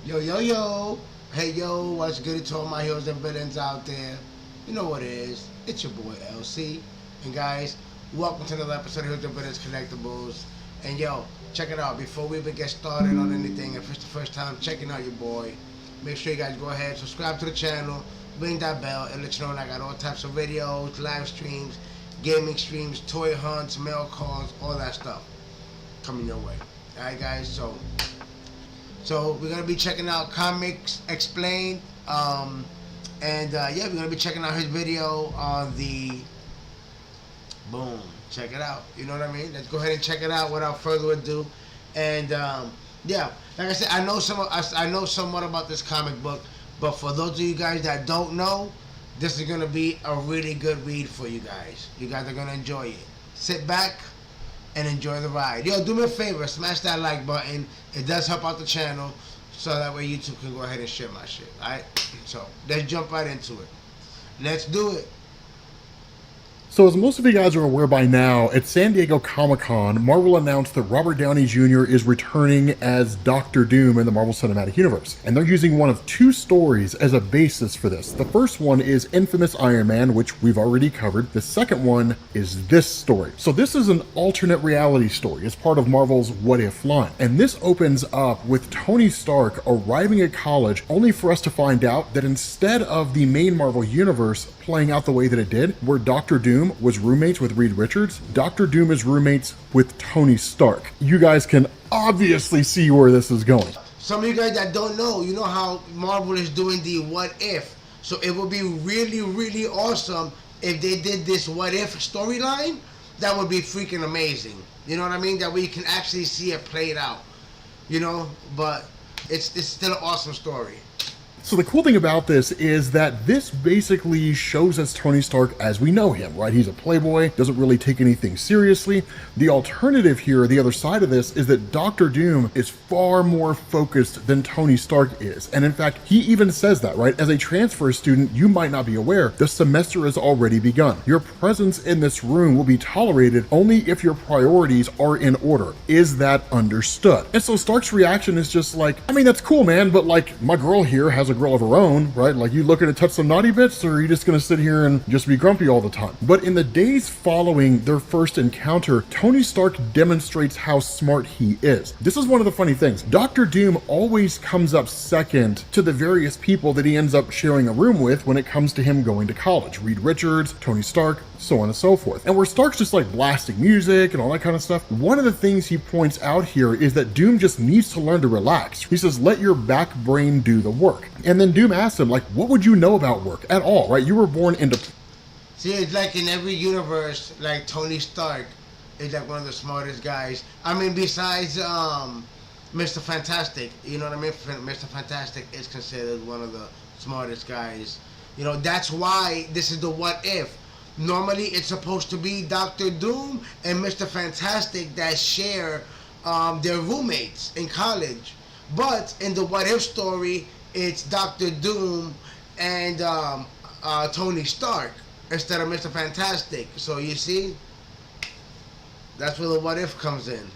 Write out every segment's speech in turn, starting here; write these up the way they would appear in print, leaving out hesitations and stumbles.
Yo, yo, yo. Hey, yo, what's good to all my heroes and villains out there? You know what it is. It's your boy, LC. And guys, welcome to another episode of Heroes and Villains Collectibles. And yo, check it out. Before we even get started on anything, if it's the first time checking out your boy, make sure you guys go ahead, subscribe to the channel, ring that bell, and let you know I got all types of videos, live streams, gaming streams, toy hunts, mail calls, all that stuff coming your way. Alright, guys, so we're gonna be checking out Comics Explained, yeah, we're gonna be checking out his video on the boom. Check it out. You know what I mean? Let's go ahead and check it out without further ado. And yeah, like I said, I know somewhat about this comic book, but for those of you guys that don't know, this is gonna be a really good read for you guys. You guys are gonna enjoy it. Sit back and enjoy the ride. Yo, do me a favor, smash that like button. It does help out the channel, so that way YouTube can go ahead and share my shit. Alright? So let's jump right into it. Let's do it. So as most of you guys are aware by now, at San Diego Comic-Con, Marvel announced that Robert Downey Jr. is returning as Doctor Doom in the Marvel Cinematic Universe. And they're using one of two stories as a basis for this. The first one is Infamous Iron Man, which we've already covered. The second one is this story. So this is an alternate reality story. It's part of Marvel's What If line. And this opens up with Tony Stark arriving at college, only for us to find out that instead of the main Marvel universe playing out the way that it did, where Doctor Doom was roommates with Reed Richards, Doctor Doom is roommates with Tony Stark. You guys can obviously see where this is going. Some of you guys that don't know, you know how Marvel is doing the What If. So it would be really, really awesome if they did this What If storyline. That would be freaking amazing. You know what I mean? That way you can actually see it played out. You know? But it's still an awesome story. So the cool thing about this is that this basically shows us Tony Stark as we know him, right? He's a playboy, doesn't really take anything seriously. The alternative here, the other side of this, is that Doctor Doom is far more focused than Tony Stark is. And in fact, he even says that, right? As a transfer student, you might not be aware, the semester has already begun. Your presence in this room will be tolerated only if your priorities are in order. Is that understood? And so Stark's reaction is just like, I mean, that's cool, man, but like, my girl here has a girl of her own, right? Like, you looking to touch some naughty bits, or are you just gonna sit here and just be grumpy all the time? But in the days following their first encounter, Tony Stark demonstrates how smart he is. This is one of the funny things. Doctor Doom always comes up second to the various people that he ends up sharing a room with when it comes to him going to college. Reed Richards, Tony Stark, so on and so forth. And where Stark's just like blasting music and all that kind of stuff, one of the things he points out here is that Doom just needs to learn to relax. He says, let your back brain do the work. And then Doom asks him, like, what would you know about work at all, right? You were born into... See, it's like in every universe, like Tony Stark is like one of the smartest guys. I mean, besides Mr. Fantastic, you know what I mean? Mr. Fantastic is considered one of the smartest guys. You know, that's why this is the What If. Normally, it's supposed to be Doctor Doom and Mr. Fantastic that share their roommates in college. But in the What If story, it's Doctor Doom and Tony Stark instead of Mr. Fantastic. So you see, that's where the What If comes in.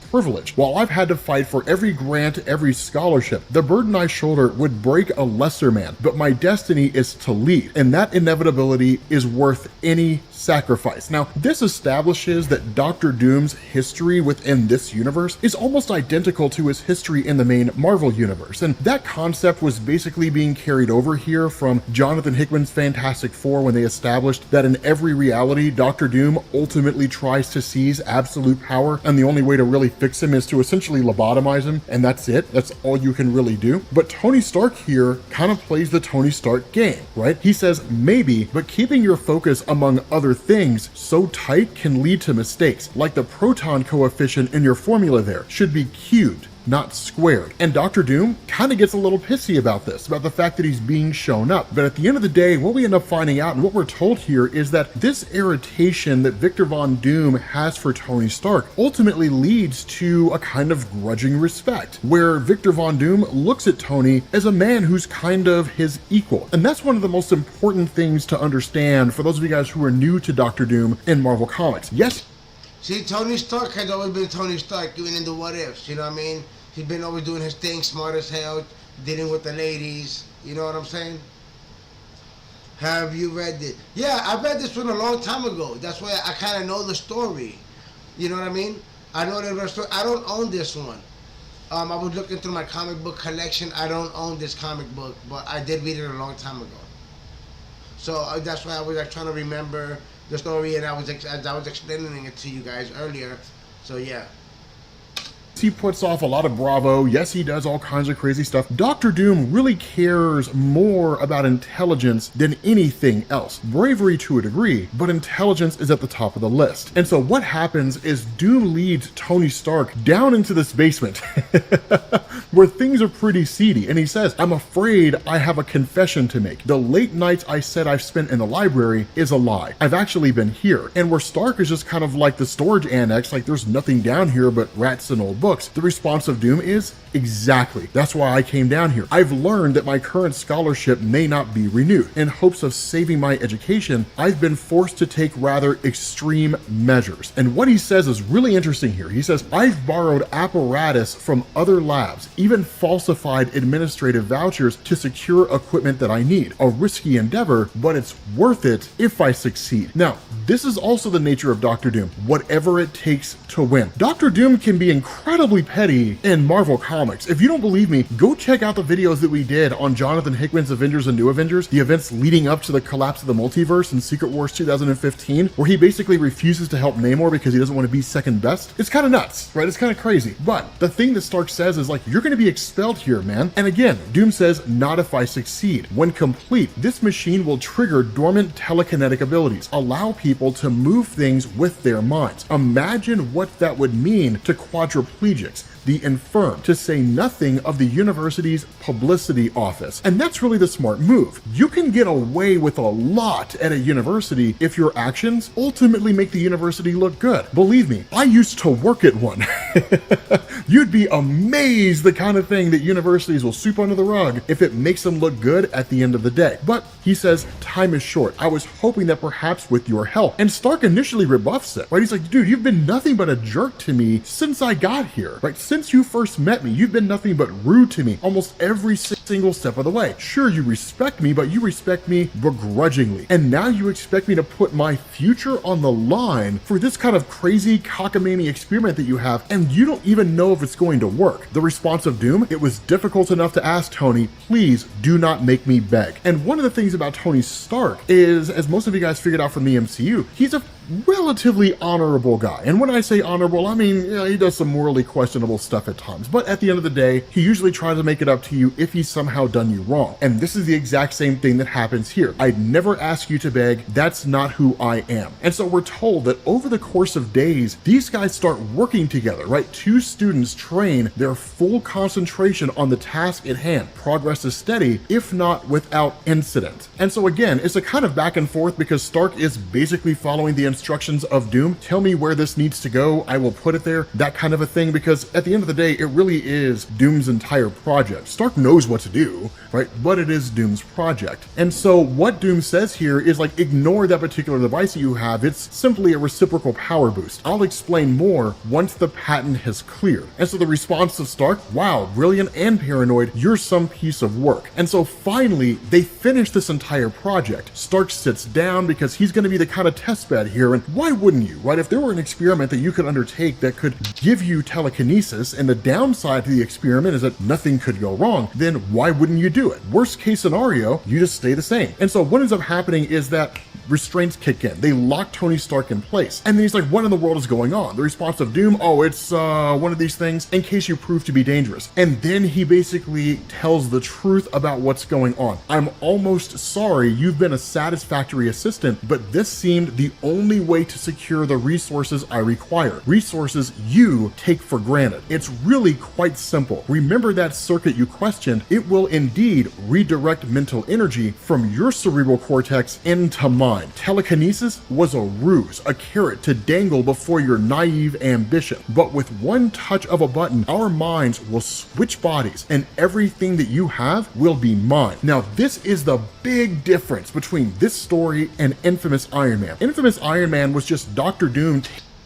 Privilege. While I've had to fight for every grant, every scholarship, the burden I shoulder would break a lesser man, but my destiny is to lead, and that inevitability is worth any sacrifice. Now, this establishes that Doctor Doom's history within this universe is almost identical to his history in the main Marvel universe, and that concept was basically being carried over here from Jonathan Hickman's Fantastic Four when they established that in every reality, Doctor Doom ultimately tries to seize absolute power, and the only way to really fix him is to essentially lobotomize him, and that's it. That's all you can really do. But Tony Stark here kind of plays the Tony Stark game, right? He says, maybe, but keeping your focus among other things so tight can lead to mistakes, like the proton coefficient in your formula there should be cubed, not squared. And Doctor Doom kind of gets a little pissy about this, about the fact that he's being shown up. But at the end of the day, what we end up finding out and what we're told here is that this irritation that Victor Von Doom has for Tony Stark ultimately leads to a kind of grudging respect, where Victor Von Doom looks at Tony as a man who's kind of his equal. And that's one of the most important things to understand for those of you guys who are new to Doctor Doom in Marvel Comics. Yes. See, Tony Stark has always been Tony Stark, even in the What Ifs, you know what I mean? He's been always doing his thing, smart as hell, dealing with the ladies. You know what I'm saying? Have you read it? Yeah, I read this one a long time ago. That's why I kind of know the story. You know what I mean? I know the story. I don't own this one. I was looking through my comic book collection. I don't own this comic book, but I did read it a long time ago. So that's why I was like, trying to remember the story, and I was explaining it to you guys earlier. So yeah. He puts off a lot of bravo. Yes, he does all kinds of crazy stuff. Dr. Doom really cares more about intelligence than anything else. Bravery to a degree, but intelligence is at the top of the list. And so what happens is Doom leads Tony Stark down into this basement where things are pretty seedy. And he says, I'm afraid I have a confession to make. The late nights I said I've spent in the library is a lie. I've actually been here. And where Stark is just kind of like the storage annex, like there's nothing down here but rats and old books. The response of Doom is, exactly. That's why I came down here. I've learned that my current scholarship may not be renewed. In hopes of saving my education, I've been forced to take rather extreme measures. And what he says is really interesting here. He says, I've borrowed apparatus from other labs, even falsified administrative vouchers to secure equipment that I need. A risky endeavor, but it's worth it if I succeed. Now, this is also the nature of Dr. Doom. Whatever it takes to win. Dr. Doom can be incredibly petty in Marvel Comics. If you don't believe me, go check out the videos that we did on Jonathan Hickman's Avengers and New Avengers, the events leading up to the collapse of the multiverse in Secret Wars 2015, where he basically refuses to help Namor because he doesn't want to be second best. It's kind of nuts, right? It's kind of crazy. But the thing that Stark says is like, you're going to be expelled here, man. And again, Doom says, not if I succeed. When complete, this machine will trigger dormant telekinetic abilities, allow people to move things with their minds. Imagine what that would mean to quadriplegics, the infirm, to say nothing of the university's publicity office. And that's really the smart move. You can get away with a lot at a university if your actions ultimately make the university look good. Believe me, I used to work at one. You'd be amazed the kind of thing that universities will sweep under the rug if it makes them look good at the end of the day. But he says, time is short. I was hoping that perhaps with your help. And Stark initially rebuffs it, right? He's like, dude, you've been nothing but a jerk to me since I got here, right? Since you first met me, you've been nothing but rude to me almost every single step of the way. Sure, you respect me, but you respect me begrudgingly. And now you expect me to put my future on the line for this kind of crazy cockamamie experiment that you have, and you don't even know if it's going to work. The response of Doom, it was difficult enough to ask Tony, please do not make me beg. And one of the things about Tony Stark is, as most of you guys figured out from the MCU, he's a relatively honorable guy. And when I say honorable, I mean, he does some morally questionable stuff at times. But at the end of the day, he usually tries to make it up to you if he's somehow done you wrong. And this is the exact same thing that happens here. I'd never ask you to beg. That's not who I am. And so we're told that over the course of days, these guys start working together, right? Two students train their full concentration on the task at hand. Progress is steady, if not without incident. And so again, it's a kind of back and forth because Stark is basically following the instructions of Doom. Tell me where this needs to go, I will put it there, that kind of a thing, because at the end of the day, it really is Doom's entire project. Stark knows what to do, right? But it is Doom's project. And so what Doom says here is like, ignore that particular device that you have. It's simply a reciprocal power boost. I'll explain more once the patent has cleared. And so the response of Stark, wow, brilliant and paranoid, you're some piece of work. And so finally, they finish this entire project. Stark sits down because he's going to be the kind of test bed here. And why wouldn't you, right? If there were an experiment that you could undertake that could give you telekinesis, and the downside to the experiment is that nothing could go wrong, then why wouldn't you do it? Worst case scenario, you just stay the same. And so what ends up happening is that restraints kick in. They lock Tony Stark in place. And then he's like, what in the world is going on? The response of Doom, oh, it's one of these things in case you prove to be dangerous. And then he basically tells the truth about what's going on. I'm almost sorry you've been a satisfactory assistant, but this seemed the only way to secure the resources I require. Resources you take for granted. It's really quite simple. Remember that circuit you questioned? It will indeed redirect mental energy from your cerebral cortex into mine. Telekinesis was a ruse, a carrot to dangle before your naive ambition. But with one touch of a button, our minds will switch bodies and everything that you have will be mine. Now, this is the big difference between this story and Infamous Iron Man. Infamous Iron Man was just Dr. Doom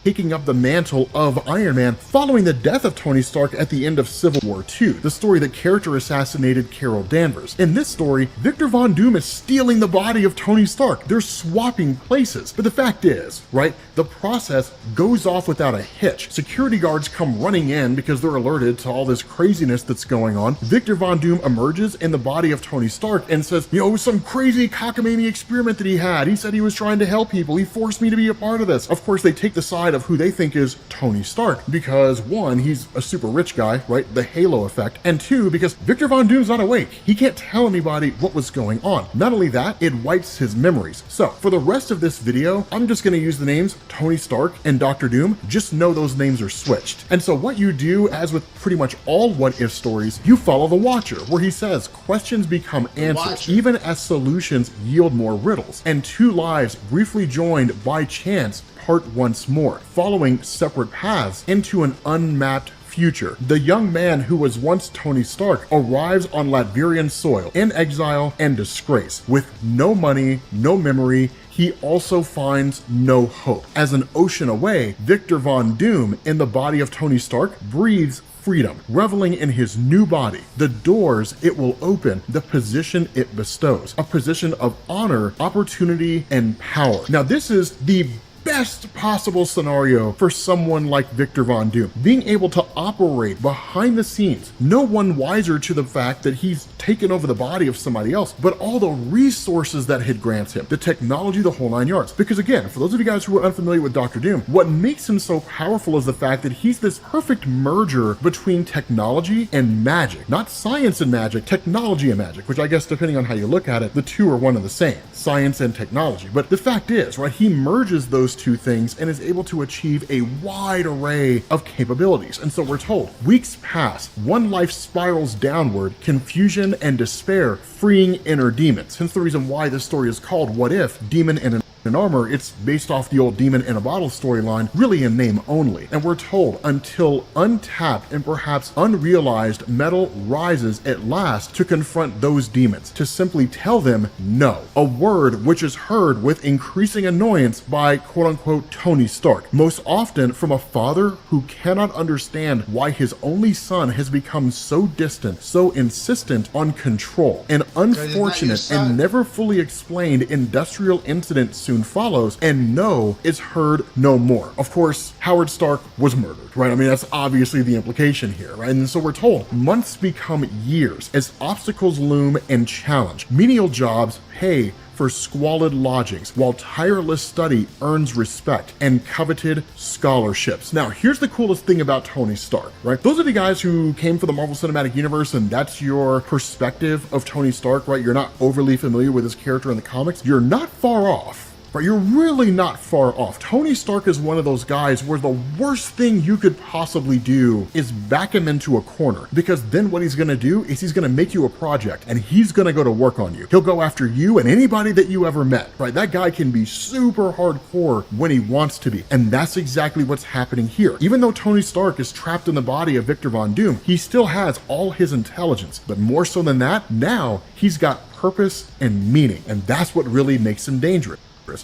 taking up the mantle of Iron Man following the death of Tony Stark at the end of Civil War II, the story that character assassinated Carol Danvers. In this story, Victor Von Doom is stealing the body of Tony Stark. They're swapping places. But the fact is, right, the process goes off without a hitch. Security guards come running in because they're alerted to all this craziness that's going on. Victor Von Doom emerges in the body of Tony Stark and says, you know, it was some crazy cockamamie experiment that he had. He said he was trying to help people. He forced me to be a part of this. Of course, they take the side of who they think is Tony Stark because, one, he's a super rich guy, right? The halo effect. And two, because Victor Von Doom's not awake. He can't tell anybody what was going on. Not only that, it wipes his memories. So for the rest of this video, I'm just going to use the names Tony Stark and Dr. Doom. Just know those names are switched. And so what you do, as with pretty much all what if stories, you follow the Watcher, where he says questions become answers, even as solutions yield more riddles. And two lives briefly joined by chance part once more, following separate paths into an unmapped future. The young man who was once Tony Stark arrives on Latverian soil in exile and disgrace. With no money, no memory, he also finds no hope. As an ocean away, Victor Von Doom, in the body of Tony Stark, breathes freedom, reveling in his new body, the doors it will open, the position it bestows, a position of honor, opportunity, and power. Now, this is the best possible scenario for someone like Victor Von Doom, being able to operate behind the scenes, no one wiser to the fact that he's taken over the body of somebody else, but all the resources that it grants him, the technology, the whole nine yards. Because again, for those of you guys who are unfamiliar with Dr. Doom, what makes him so powerful is the fact that he's this perfect merger between technology and magic. Not science and magic, technology and magic, which I guess depending on how you look at it, the two are one and the same, science and technology. But the fact is, right, he merges those two things and is able to achieve a wide array of capabilities. And so we're told, weeks pass, one life spirals downward, confusion and despair, freeing inner demons. Hence the reason why this story is called What If, Demon in Armor. It's based off the old Demon in a Bottle storyline, really in name only. And we're told, until untapped and perhaps unrealized metal rises at last to confront those demons, to simply tell them no. A word which is heard with increasing annoyance by quote-unquote Tony Stark, most often from a father who cannot understand why his only son has become so distant, so insistent on control. An unfortunate and never fully explained industrial incident soon follows, and no is heard no more. Of course, Howard Stark was murdered, right? I mean, that's obviously the implication here, right? And so we're told months become years as obstacles loom and challenge. Menial jobs pay for squalid lodgings, while tireless study earns respect and coveted scholarships. Now, here's the coolest thing about Tony Stark, right? Those are the guys who came from the Marvel Cinematic Universe, and that's your perspective of Tony Stark, right? You're not overly familiar with his character in the comics. You're not far off. But you're really not far off. Tony Stark is one of those guys where the worst thing you could possibly do is back him into a corner, because then what he's going to do is he's going to make you a project and he's going to go to work on you. He'll go after you and anybody that you ever met, right? That guy can be super hardcore when he wants to be. And that's exactly what's happening here. Even though Tony Stark is trapped in the body of Victor Von Doom, he still has all his intelligence. But more so than that, now he's got purpose and meaning. And that's what really makes him dangerous.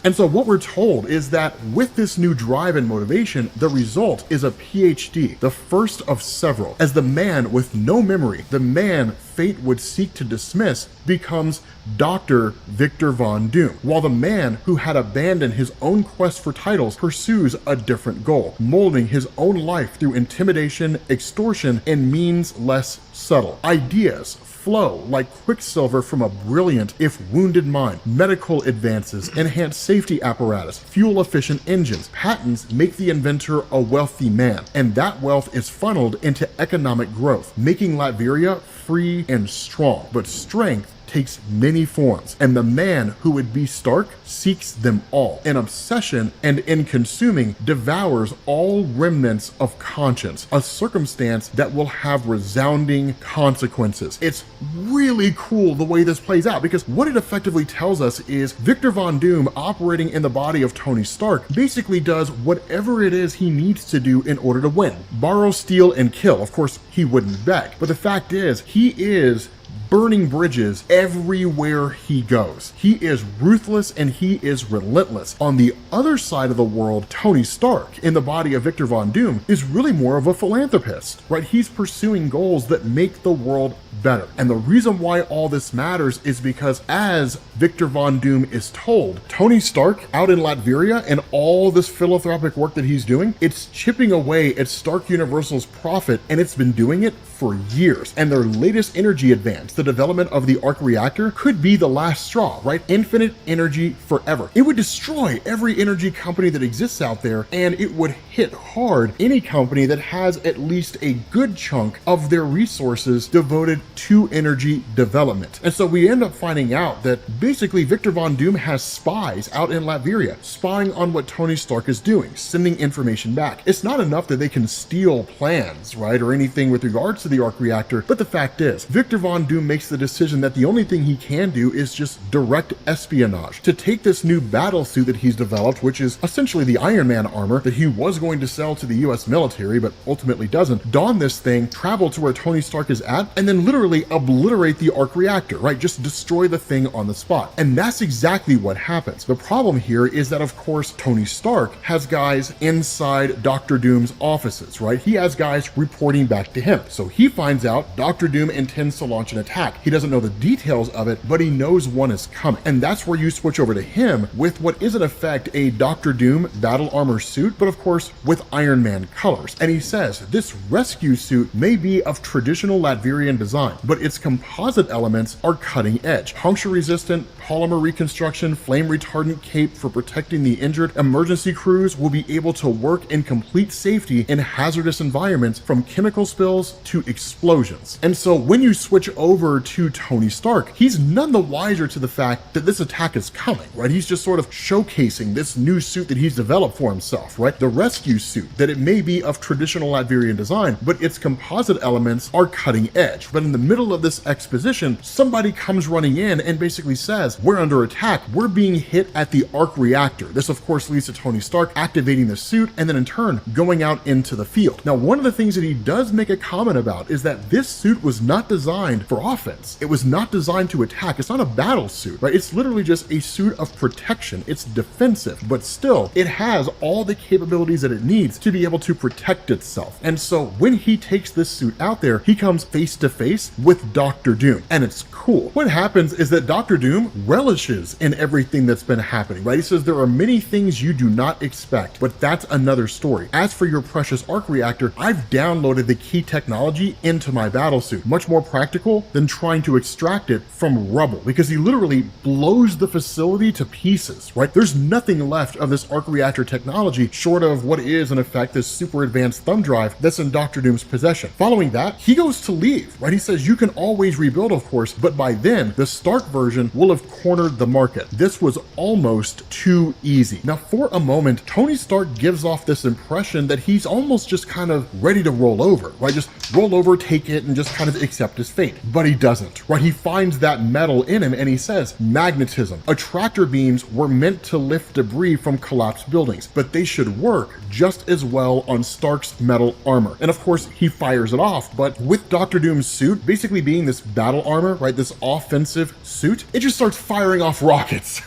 And so what we're told is that with this new drive and motivation, the result is a PhD, the first of several, as the man with no memory, the man fate would seek to dismiss, becomes Dr. Victor Von Doom, while the man who had abandoned his own quest for titles pursues a different goal, molding his own life through intimidation, extortion, and means less subtle. Ideas flow like quicksilver from a brilliant, if wounded mind. Medical advances, enhanced safety apparatus, fuel-efficient engines, patents make the inventor a wealthy man, and that wealth is funneled into economic growth, making Latveria free and strong. But strength takes many forms, and the man who would be Stark seeks them all. An obsession, and in consuming, devours all remnants of conscience, a circumstance that will have resounding consequences. It's really cool the way this plays out, because what it effectively tells us is Victor Von Doom, operating in the body of Tony Stark, basically does whatever it is he needs to do in order to win. Borrow, steal, and kill. Of course, he wouldn't beg, but the fact is, he is burning bridges everywhere he goes. He is ruthless and he is relentless. On the other side of the world, Tony Stark, in the body of Victor Von Doom, is really more of a philanthropist, right? He's pursuing goals that make the world better. And the reason why all this matters is because, as Victor Von Doom is told, Tony Stark out in Latveria and all this philanthropic work that he's doing, it's chipping away at Stark Universal's profit, and it's been doing it for years. And their latest energy advance, the development of the arc reactor, could be the last straw, right? Infinite energy forever. It would destroy every energy company that exists out there, and it would hit hard any company that has at least a good chunk of their resources devoted to energy development. And so we end up finding out that basically Victor Von Doom has spies out in Latveria, spying on what Tony Stark is doing, sending information back. It's not enough that they can steal plans, right, or anything with regards to the arc reactor, but the fact is, Victor Von Doom makes the decision that the only thing he can do is just direct espionage, to take this new battle suit that he's developed, which is essentially the Iron Man armor that he was going to sell to the US military, but ultimately doesn't, don this thing, travel to where Tony Stark is at, and then literally obliterate the arc reactor, right? Just destroy the thing on the spot. And that's exactly what happens. The problem here is that, of course, Tony Stark has guys inside Doctor Doom's offices, right? He has guys reporting back to him. So he finds out Doctor Doom intends to launch an attack. He doesn't know the details of it, but he knows one is coming. And that's where you switch over to him with what is in effect a Doctor Doom battle armor suit, but of course with Iron Man colors. And he says this rescue suit may be of traditional Latvian design, but its composite elements are cutting edge. Puncture resistant, polymer reconstruction, flame retardant cape for protecting the injured. Emergency crews will be able to work in complete safety in hazardous environments, from chemical spills to explosions. And so when you switch over to Tony Stark, he's none the wiser to the fact that this attack is coming, right? He's just sort of showcasing this new suit that he's developed for himself, right? The rescue suit, that it may be of traditional Latvian design, but its composite elements are cutting edge. But in the middle of this exposition, somebody comes running in and basically says, we're under attack. We're being hit at the arc reactor. This, of course, leads to Tony Stark activating the suit and then in turn going out into the field. Now, one of the things that he does make a comment about is that this suit was not designed for offense. It was not designed to attack. It's not a battle suit, right? It's literally just a suit of protection. It's defensive, but still it has all the capabilities that it needs to be able to protect itself. And so when he takes this suit out there, he comes face to face with Doctor Doom, and it's cool. What happens is that Doctor Doom relishes in everything that's been happening, right? He says there are many things you do not expect, but that's another story. As for your precious arc reactor, I've downloaded the key technology into my battlesuit. Much more practical than trying to extract it from rubble, because he literally blows the facility to pieces, right? There's nothing left of this arc reactor technology short of what is in effect this super advanced thumb drive that's in Doctor Doom's possession. Following that, he goes to leave, right? He says you can always rebuild, of course, but by then the Stark version will have cornered the market. This was almost too easy. Now, for a moment, Tony Stark gives off this impression that he's almost just kind of ready to roll over, right? Just roll over, take it, and just kind of accept his fate. But he doesn't, right? He finds that metal in him and he says, magnetism. Attractor beams were meant to lift debris from collapsed buildings, but they should work just as well on Stark's metal armor. And of course, he fires it off, but with Doctor Doom's suit basically being this battle armor, right? This offensive suit, it just starts firing off rockets.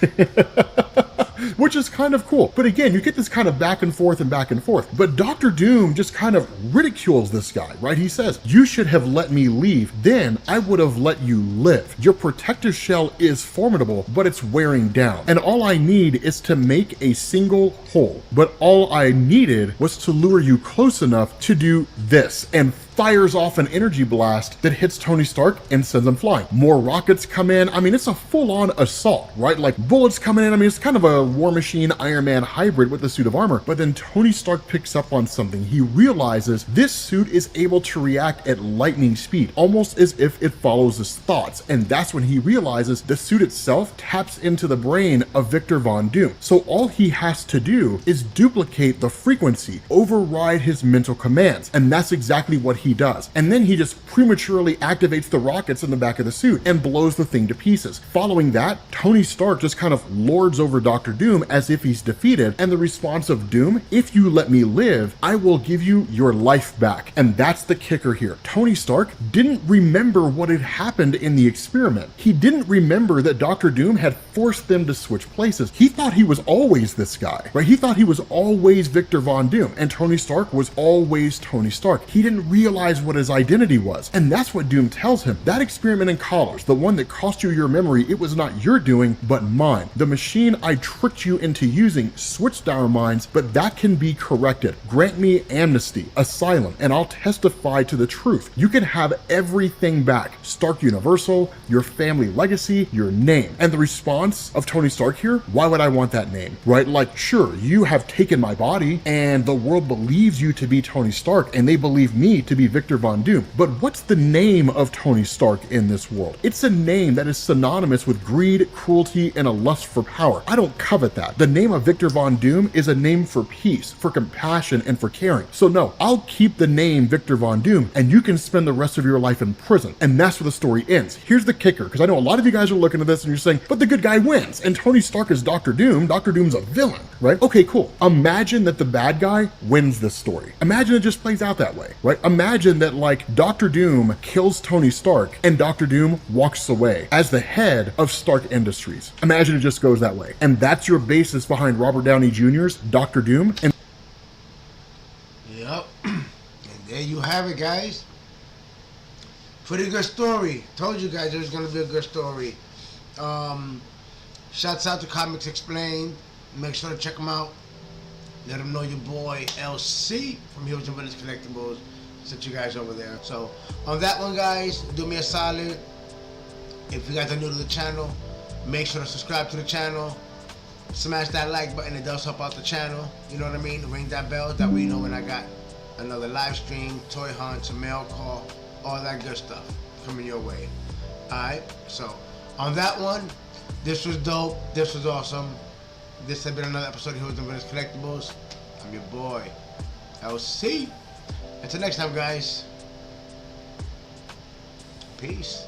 Which is kind of cool. But again, you get this kind of back and forth and back and forth. But Doctor Doom just kind of ridicules this guy, right? He says, you should have let me leave. Then I would have let you live. Your protective shell is formidable, but it's wearing down. And all I need is to make a single hole. But all I needed was to lure you close enough to do this. And fires off an energy blast that hits Tony Stark and sends him flying. More rockets come in. I mean, it's a full-on assault, right? Like bullets coming in. I mean, it's kind of a War Machine Iron Man hybrid with the suit of armor. But then Tony Stark picks up on something. He realizes this suit is able to react at lightning speed, almost as if it follows his thoughts. And that's when he realizes the suit itself taps into the brain of Victor Von Doom. So all he has to do is duplicate the frequency, override his mental commands. And that's exactly what he he does. And then he just prematurely activates the rockets in the back of the suit and blows the thing to pieces. Following that, Tony Stark just kind of lords over Dr. Doom as if he's defeated, and the response of Doom, "If you let me live, I will give you your life back." And that's the kicker here. Tony Stark didn't remember what had happened in the experiment. He didn't remember that Dr. Doom had forced them to switch places. He thought he was always this guy, right? He thought he was always Victor Von Doom, and Tony Stark was always Tony Stark. He didn't realize what his identity was, and that's what Doom tells him. That experiment in college, the one that cost you your memory, it was not your doing, but mine. The machine I tricked you into using switched our minds, but that can be corrected. Grant me amnesty, asylum, and I'll testify to the truth. You can have everything back. Stark Universal, your family legacy, your name. And the response of Tony Stark here, why would I want that name, right? Like, sure, you have taken my body and the world believes you to be Tony Stark and they believe me to be Victor Von Doom. But what's the name of Tony Stark in this world? It's a name that is synonymous with greed, cruelty, and a lust for power. I don't covet that. The name of Victor Von Doom is a name for peace, for compassion, and for caring. So no, I'll keep the name Victor Von Doom and you can spend the rest of your life in prison. And that's where the story ends. Here's the kicker, because I know a lot of you guys are looking at this and you're saying, but the good guy wins and Tony Stark is Dr. Doom. Dr. Doom's a villain, right? Okay, cool. Imagine that the bad guy wins this story. Imagine it just plays out that way, right? Imagine that like Dr. Doom kills Tony Stark and Dr. Doom walks away as the head of Stark Industries. Imagine it just goes that way. And that's your basis behind Robert Downey Jr.'s Dr. Doom. And yep. And there you have it, guys. Pretty good story. Told you guys it was going to be a good story. Shouts out to Comics Explained. Make sure to check them out. Let them know your boy LC from Heroes and Villains Collectibles sent you guys over there. So on that one, guys, do me a solid. If you guys are new to the channel, make sure to subscribe to the channel. Smash that like button. It does help out the channel. You know what I mean? Ring that bell. That way you know when I got another live stream, toy hunt, a mail call, all that good stuff coming your way. Alright, so on that one, this was dope. This was awesome. This has been another episode of Heroes and Villains Collectibles. I'm your boy, LC. Until next time, guys. Peace.